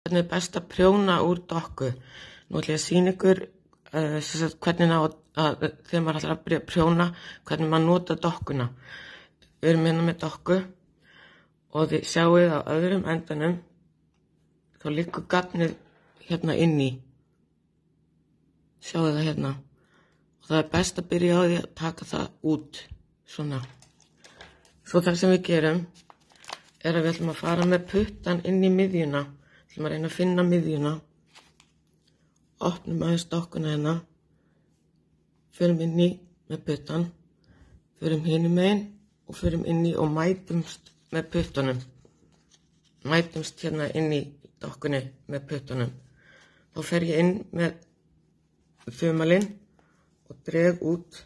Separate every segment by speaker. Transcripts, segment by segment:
Speaker 1: Hvernig best að prjóna úr dokku. Nú ætla ég að sýna ykkur hvernig þegar maður ætlar að prjóna, hvernig maður nota dokkuna. Við erum hérna með dokku og þið sjáið á öðrum endanum, þá liggur gagnið hérna inni. Sjáið það hérna. Og það er best að byrja á því að taka það út, svona. Svo það sem við gerum er að við ætlum að fara með puttan inn í miðjuna. Við ætlum að reyna að finna miðjuna. Opnum aðeins dokkuna hérna. Förum inn í með puttan. Förum hinum megin og förum inn í og mætumst með puttunum. Mætumst hérna inn í dokkunni með puttunum. Þá fer ég inn með þumalinn og dreg út.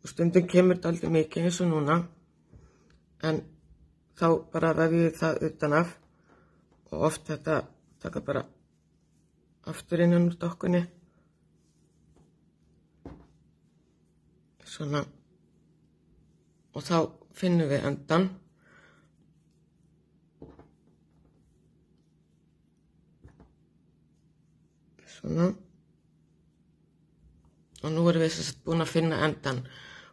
Speaker 1: Og stundum kemur þetta aldrei mikið eins og núna. En þá bara vef ég það utan af. Og oft þetta taka bara aftur innan úr dokkunni. Svona. Og þá finnum við endan. Svona. Og nú erum við búin að finna endan.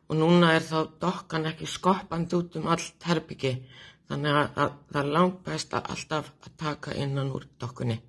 Speaker 1: Og núna er þá dokkan ekki skoppandi út allt herbyggi. Þannig að það er langt best alltaf að taka innan úr dokkunni.